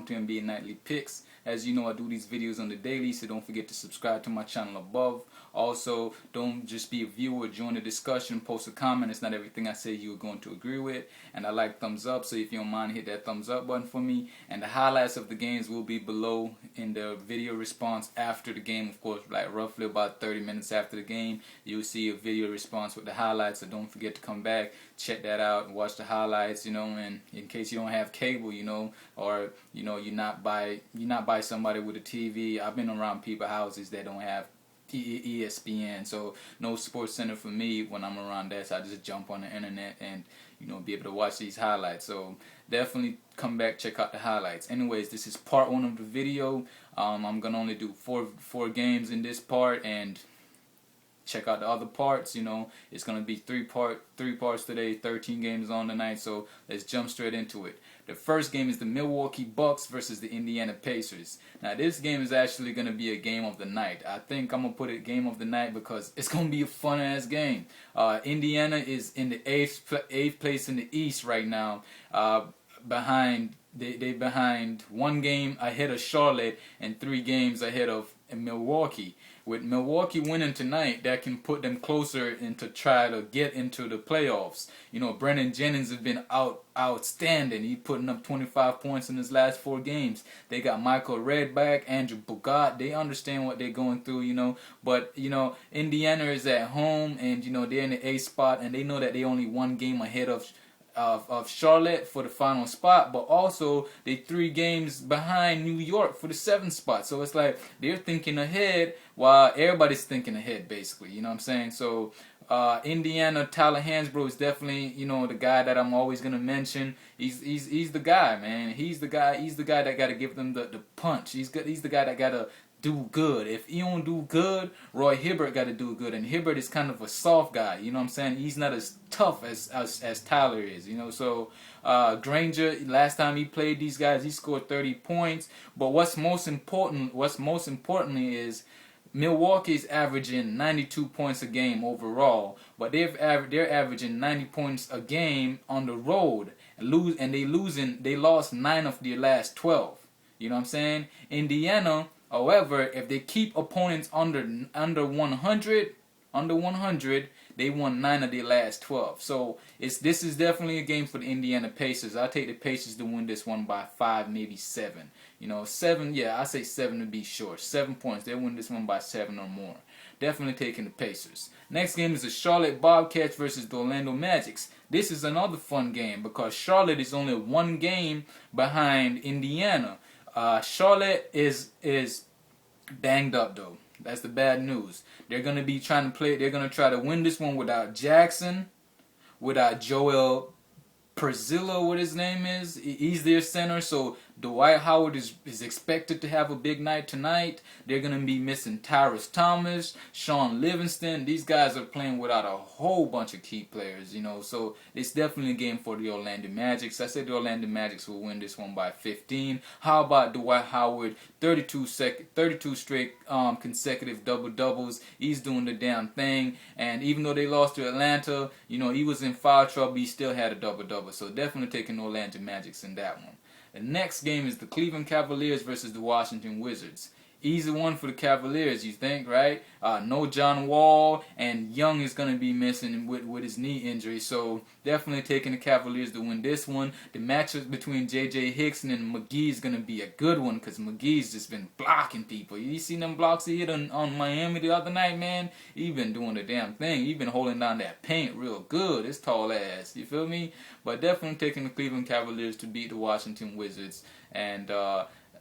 to NBA Nightly Picks. As you know, I do these videos on the daily, so don't forget to subscribe to my channel above. Also, don't just be a viewer, join the discussion, post a comment. It's not everything I say you're going to agree with. And I like thumbs up, so if you don't mind, hit that thumbs up button for me. And the highlights of the games will be below in the video response after the game. Of course, like roughly about 30 minutes after the game, you'll see a video response with the highlights. So don't forget to come back, check that out, and watch the highlights. And in case you don't have cable, or you're not by somebody with a TV. I've been around people's houses that don't have ESPN, so no sports center for me when I'm around that, so I just jump on the internet and be able to watch these highlights. So definitely come back, check out the highlights. Anyways, this is part 1 of the video. I'm gonna only do four games in this part, and check out the other parts. It's gonna be three parts today, 13 games on tonight, so let's jump straight into it. The first game is the Milwaukee Bucks versus the Indiana Pacers. Now this game is actually gonna be a game of the night. I think I'm gonna put it game of the night because it's gonna be a fun ass game. Indiana is in the eighth place in the East right now. They behind 1 game ahead of Charlotte and 3 games ahead of Milwaukee. With Milwaukee winning tonight, that can put them closer to try to get into the playoffs. Brennan Jennings has been outstanding. He's putting up 25 points in his last 4 games. They got Michael Redd back, Andrew Bogut. They understand what they're going through, But, Indiana is at home, and, they're in the 8th spot, and they know that they only 1 game ahead of Charlotte for the final spot, but also they 3 games behind New York for the 7th spot. So it's like they're thinking ahead while everybody's thinking ahead, basically. You know what I'm saying? So Indiana, Tyler Hansbrough is definitely the guy that I'm always gonna mention. He's the guy, man. He's the guy that got to give them the punch. He's the guy that got to do good. If he don't do good, Roy Hibbert got to do good, and Hibbert is kind of a soft guy. You know what I'm saying? He's not as tough as Tyler is. So Granger, last time he played these guys, he scored 30 points. But what's most importantly is Milwaukee's averaging 92 points a game overall, but they're averaging 90 points a game on the road, and they lost 9 of their last 12. You know what I'm saying? Indiana, however, if they keep opponents under 100, they won 9 of their last 12. So this is definitely a game for the Indiana Pacers. I'll take the Pacers to win this one by 5, maybe 7. 7. Yeah, I say 7 to be short. 7 points. They win this one by 7 or more. Definitely taking the Pacers. Next game is the Charlotte Bobcats versus the Orlando Magics. This is another fun game because Charlotte is only 1 game behind Indiana. Charlotte is banged up though. That's the bad news. They're gonna be trying to play. They're gonna try to win this one without Jackson, without Joel Perzillo, what his name is. He's their center, so Dwight Howard is expected to have a big night tonight. They're going to be missing Tyrus Thomas, Sean Livingston. These guys are playing without a whole bunch of key players, so it's definitely a game for the Orlando Magic. I said the Orlando Magic will win this one by 15. How about Dwight Howard? 32 straight consecutive double-doubles. He's doing the damn thing. And even though they lost to Atlanta, he was in foul trouble. He still had a double-double. So definitely taking Orlando Magic in that one. The next game is the Cleveland Cavaliers versus the Washington Wizards. Easy one for the Cavaliers, you think, right? No John Wall, and Young is going to be missing with his knee injury, so definitely taking the Cavaliers to win this one. The matchup between J.J. Hickson and McGee is going to be a good one because McGee's just been blocking people. You seen them blocks he hit on Miami the other night, man? He been doing the damn thing. He been holding down that paint real good. His tall ass, you feel me? But definitely taking the Cleveland Cavaliers to beat the Washington Wizards, and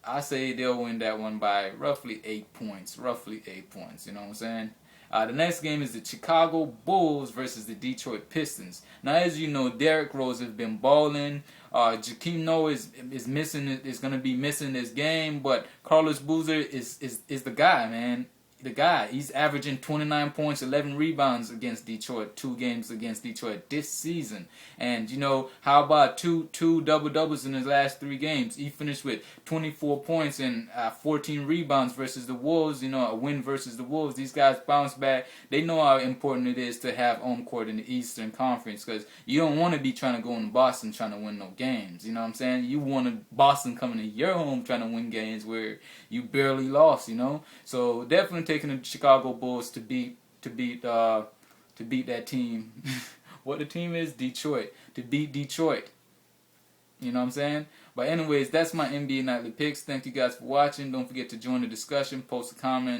I say they'll win that one by roughly 8 points. Roughly 8 points, you know what I'm saying? The next game is the Chicago Bulls versus the Detroit Pistons. Now, as you know, Derrick Rose has been balling. Joakim Noah is missing. Is going to be missing this game, but Carlos Boozer is the guy, man. the guy, he's averaging 29 points, 11 rebounds against Detroit, 2 games against Detroit this season. And you know, how about two double-doubles in his last 3 games? He finished with 24 points and 14 rebounds versus the Wolves, you know, a win versus the Wolves. These guys bounce back. They know how important it is to have home court in the Eastern Conference, because you don't want to be trying to go in Boston trying to win no games. You know what I'm saying? You want Boston coming to your home trying to win games where you barely lost, you know? So definitely taking the Chicago Bulls to beat that team. What the team is? Detroit. To beat Detroit. You know what I'm saying? But anyways, that's my NBA Nightly Picks. Thank you guys for watching. Don't forget to join the discussion. Post a comment.